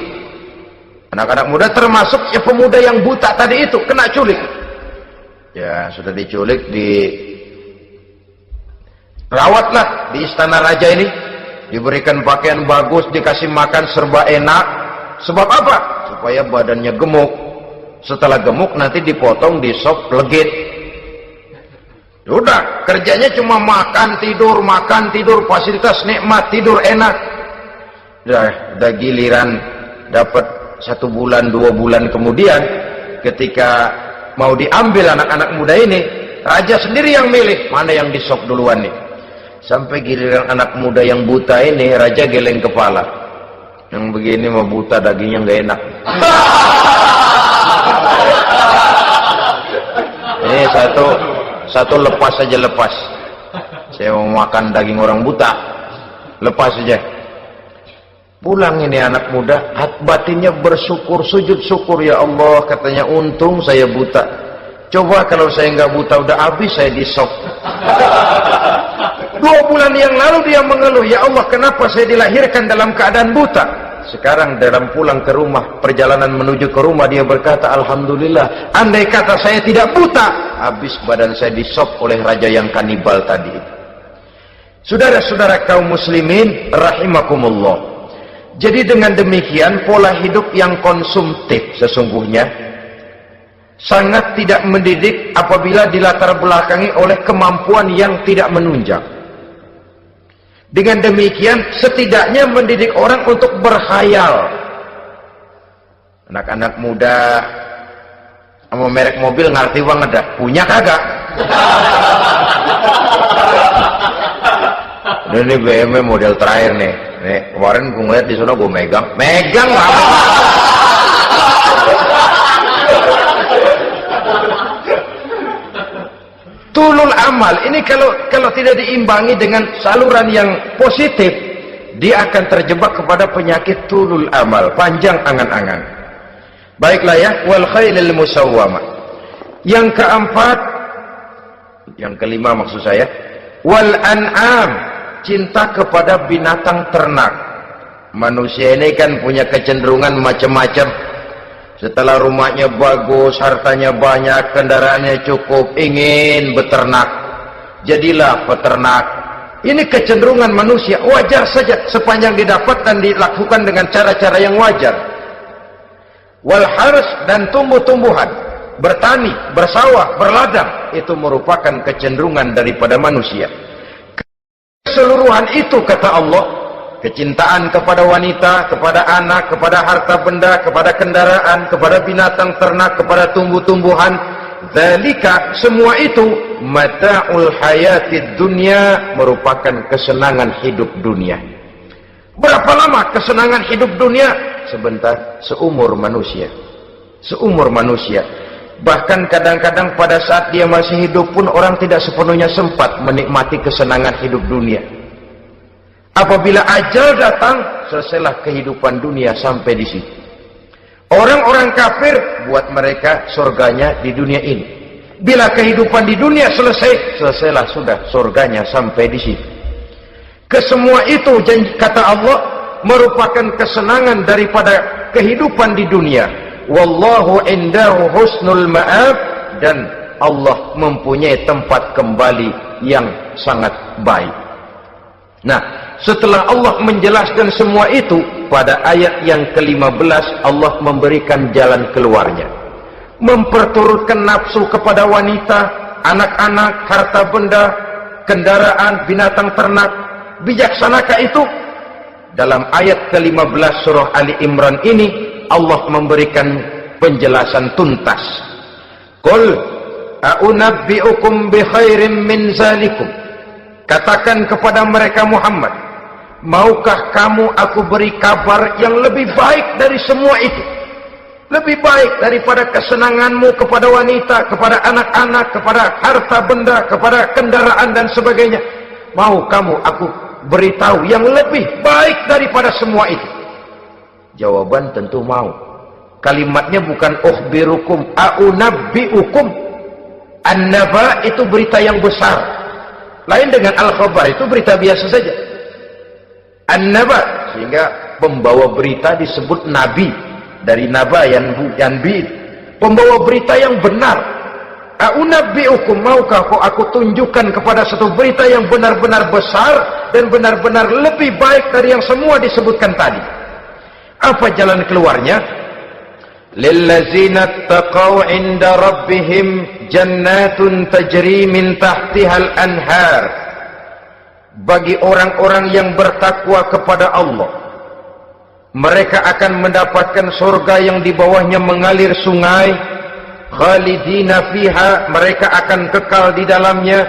A: Anak-anak muda termasuk ya pemuda yang buta tadi itu kena culik. Ya sudah diculik, rawatlah di istana raja ini, diberikan pakaian bagus, dikasih makan serba enak. Sebab apa? Supaya badannya gemuk. Setelah gemuk nanti dipotong di sop legit. Udah, kerjanya cuma makan tidur, fasilitas nikmat, tidur enak. Udah giliran dapat 1 bulan 2 bulan kemudian, ketika mau diambil anak-anak muda ini, raja sendiri yang milih mana yang disop duluan nih. Sampai giliran anak muda yang buta ini, raja geleng kepala. Yang begini mah buta, dagingnya nggak enak. Ini satu lepas saja, lepas. Saya mau makan daging orang buta, lepas saja. Pulang ini anak muda, batinnya bersyukur, sujud syukur, ya Allah, katanya untung saya buta. Coba kalau saya nggak buta, udah habis saya disop. 2 bulan yang lalu dia mengeluh, ya Allah, kenapa saya dilahirkan dalam keadaan buta? Sekarang dalam pulang ke rumah, perjalanan menuju ke rumah, dia berkata, alhamdulillah, andai kata saya tidak buta, habis badan saya disop oleh raja yang kanibal tadi. Saudara-saudara kaum muslimin rahimakumullah. Jadi dengan demikian, pola hidup yang konsumtif sesungguhnya sangat tidak mendidik apabila dilatar belakangi oleh kemampuan yang tidak menunjang. Dengan demikian setidaknya mendidik orang untuk berkhayal. Anak-anak muda sama merek mobil ngerti banget dah, punya kagak? Ini BMW model terakhir nih. Nih, kemarin gue ngeliat di sana, gue megang lah. Tulul amal ini kalau tidak diimbangi dengan saluran yang positif, dia akan terjebak kepada penyakit tulul amal, panjang angan-angan. Baiklah ya, wal khailil musawwamah. Yang keempat, yang kelima maksud saya, wal an'am, cinta kepada binatang ternak. Manusia ini kan punya kecenderungan macam-macam. Setelah rumahnya bagus, hartanya banyak, kendaraannya cukup, ingin beternak. Jadilah peternak. Ini kecenderungan manusia, wajar saja sepanjang didapat dan dilakukan dengan cara-cara yang wajar. Wal hars, dan tumbuh-tumbuhan, bertani, bersawah, berladang, itu merupakan kecenderungan daripada manusia. Keseluruhan itu, kata Allah, kecintaan kepada wanita, kepada anak, kepada harta benda, kepada kendaraan, kepada binatang ternak, kepada tumbuh-tumbuhan, dzalika, semua itu mata'ul hayatid dunya, merupakan kesenangan hidup dunia. Berapa lama kesenangan hidup dunia? Sebentar, seumur manusia. Seumur manusia. Bahkan kadang-kadang pada saat dia masih hidup pun orang tidak sepenuhnya sempat menikmati kesenangan hidup dunia. Apabila ajal datang, selesailah kehidupan dunia sampai di situ. Orang-orang kafir, buat mereka surganya di dunia ini. Bila kehidupan di dunia selesai, selesailah sudah surganya sampai di situ. Kesemua itu, kata Allah, merupakan kesenangan daripada kehidupan di dunia. Wallahu indahu husnul ma'ab, dan Allah mempunyai tempat kembali yang sangat baik. Nah, setelah Allah menjelaskan semua itu, pada ayat yang ke-15 Allah memberikan jalan keluarnya, memperturutkan nafsu kepada wanita, anak-anak, harta benda, kendaraan, binatang ternak. Bijaksanakah itu? Dalam ayat ke-15 surah Ali Imran ini Allah memberikan penjelasan tuntas. Qul a'unabbi'ukum bi khairim min zalikum. Katakan kepada mereka Muhammad, maukah kamu aku beri kabar yang lebih baik dari semua itu? Lebih baik daripada kesenanganmu kepada wanita, kepada anak-anak, kepada harta benda, kepada kendaraan dan sebagainya. Mau kamu aku beritahu yang lebih baik daripada semua itu? Jawaban tentu mau. Kalimatnya bukan ukhbirukum, a'unabbi'ukum. An-naba itu berita yang besar. Lain dengan al-khabar, itu berita biasa saja. An-naba, sehingga pembawa berita disebut nabi. Dari naba yanbi, pembawa berita yang benar. A'unabbi'ukum, maukah aku tunjukkan kepada satu berita yang benar-benar besar dan benar-benar lebih baik dari yang semua disebutkan tadi. Apa jalan keluarnya? Lillazina taqaw 'inda rabbihim jannatun tajri min tahtihal anhar. Bagi orang-orang yang bertakwa kepada Allah, mereka akan mendapatkan surga yang di bawahnya mengalir sungai. Khalidina fiha, mereka akan kekal di dalamnya.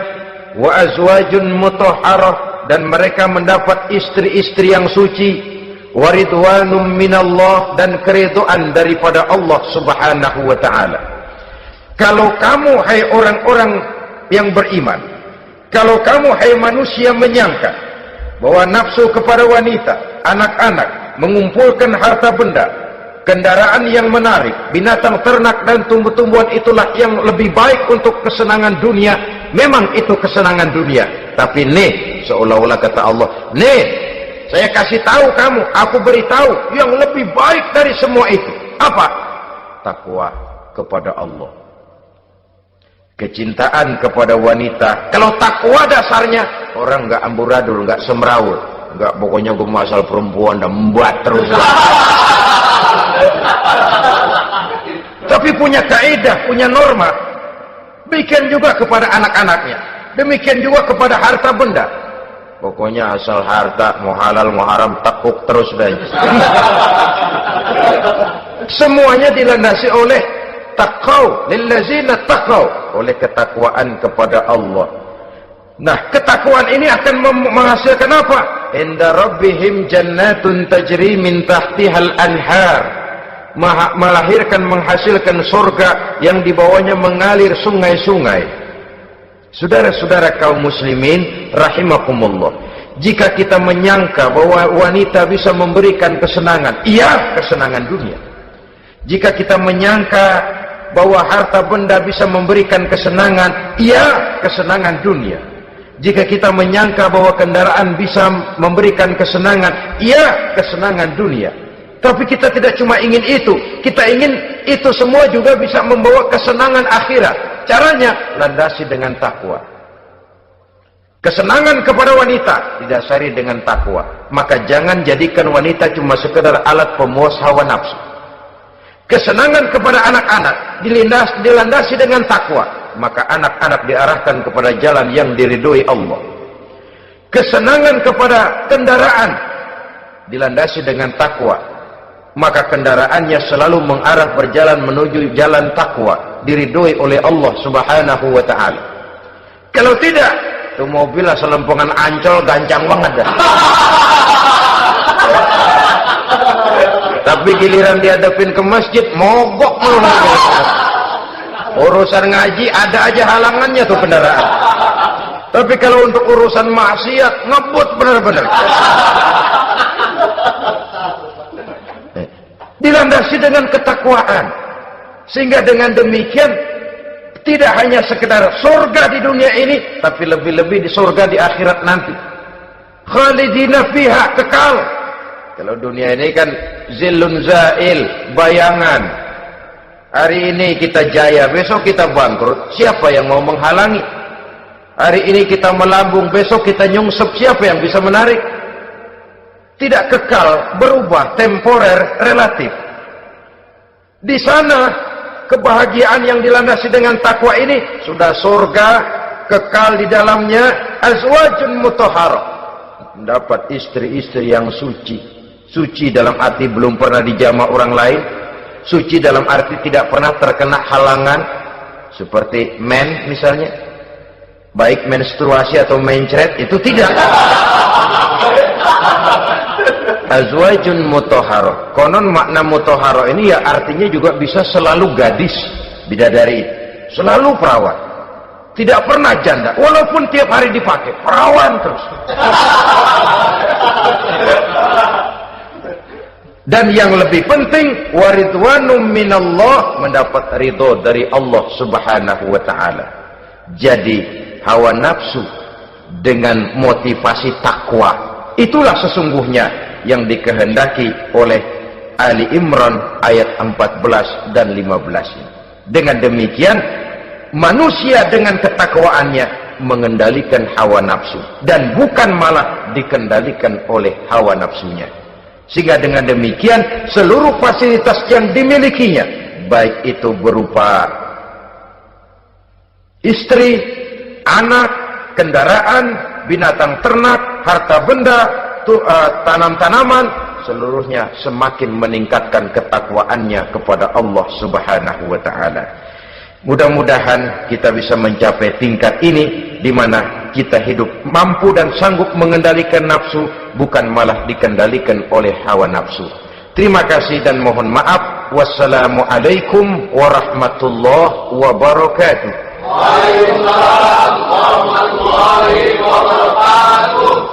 A: Wa azwajun mutahharah, dan mereka mendapat istri-istri yang suci. Wa ridwanum minallah, dan keridhaan daripada Allah subhanahu wa ta'ala. Kalau kamu hai orang-orang yang beriman, kalau kamu hai manusia menyangka bahwa nafsu kepada wanita, anak-anak, mengumpulkan harta benda, kendaraan yang menarik, binatang ternak dan tumbuh-tumbuhan itulah yang lebih baik untuk kesenangan dunia, memang itu kesenangan dunia. Tapi nih, seolah-olah kata Allah, nih, saya kasih tahu kamu, aku beritahu yang lebih baik dari semua itu. Apa? Takwa kepada Allah. Kecintaan kepada wanita. Kalau takwa dasarnya, orang nggak amburadul, nggak semrawut, nggak pokoknya gue masalah perempuan dan membuat terus. Tapi punya kaidah, punya norma. Demikian juga kepada anak-anaknya. Demikian juga kepada harta benda. Pokoknya asal harta, mau halal mau haram, tekuk terus deh. Semuanya dilandasi oleh taqaw, lillazina taqaw, oleh ketakwaan kepada Allah. Nah, ketakwaan ini akan menghasilkan apa? Inda rabbihim jannatun tajri min tahtihal anhar. Melahirkan, menghasilkan surga yang di bawahnya mengalir sungai-sungai. Saudara-saudara kaum muslimin rahimakumullah, jika kita menyangka bahwa wanita bisa memberikan kesenangan, iya, kesenangan dunia. Jika kita menyangka bahwa harta benda bisa memberikan kesenangan, iya, kesenangan dunia. Jika kita menyangka bahwa kendaraan bisa memberikan kesenangan, iya, kesenangan dunia. Tapi kita tidak cuma ingin itu, kita ingin itu semua juga bisa membawa kesenangan akhirat. Caranya landasi dengan takwa. Kesenangan kepada wanita didasari dengan takwa. Maka jangan jadikan wanita cuma sekedar alat pemuas hawa nafsu. Kesenangan kepada anak-anak dilandasi dengan takwa. Maka anak-anak diarahkan kepada jalan yang diridhoi Allah. Kesenangan kepada kendaraan dilandasi dengan takwa. Maka kendaraannya selalu mengarah berjalan menuju jalan takwa, diridhoi oleh Allah subhanahu wa ta'ala. Kalau tidak, itu mobil selempongan Ancol gancang banget dah. Tapi giliran dihadapin ke masjid, mogok mulu. Urusan ngaji ada aja halangannya tuh kendaraan. Tapi kalau untuk urusan maksiat, ngebut benar-benar. Dilandasi dengan ketakwaan, sehingga dengan demikian tidak hanya sekedar surga di dunia ini, tapi lebih-lebih di surga di akhirat nanti. Khalidina fiha, kekal. Kalau dunia ini kan zillun zail, bayangan. Hari ini kita jaya, besok kita bangkrut. Siapa yang mau menghalangi? Hari ini kita melambung, besok kita nyungsep. Siapa yang bisa menarik? tidak kekal, berubah, temporer, relatif. Di sana kebahagiaan yang dilandasi dengan takwa ini sudah surga, kekal di dalamnya, azwajun mutahharah, mendapat istri-istri yang suci. Suci dalam arti belum pernah dijamah orang lain, suci dalam arti tidak pernah terkena halangan seperti men misalnya, baik menstruasi atau mencret, itu tidak. Azwajun mutahharah. Konon makna mutahharah ini ya artinya juga bisa selalu gadis, bidadari, selalu perawan, tidak pernah janda, walaupun tiap hari dipakai perawan terus. Dan yang lebih penting, waridwanum minallah, mendapat ridho dari Allah subhanahu wa ta'ala. Jadi hawa nafsu dengan motivasi takwa, itulah sesungguhnya yang dikehendaki oleh Ali Imran ayat 14 dan 15. Dengan demikian, manusia dengan ketakwaannya mengendalikan hawa nafsu dan bukan malah dikendalikan oleh hawa nafsunya. Sehingga dengan demikian seluruh fasilitas yang dimilikinya, baik itu berupa istri, anak, kendaraan, binatang ternak, harta benda, tanam-tanaman, seluruhnya semakin meningkatkan ketakwaannya kepada Allah subhanahu wa ta'ala. Mudah-mudahan kita bisa mencapai tingkat ini, di mana kita hidup mampu dan sanggup mengendalikan nafsu, bukan malah dikendalikan oleh hawa nafsu. Terima kasih dan mohon maaf. Wassalamualaikum warahmatullahi wabarakatuh.
B: Waalaikumsalam warahmatullahi wabarakatuh.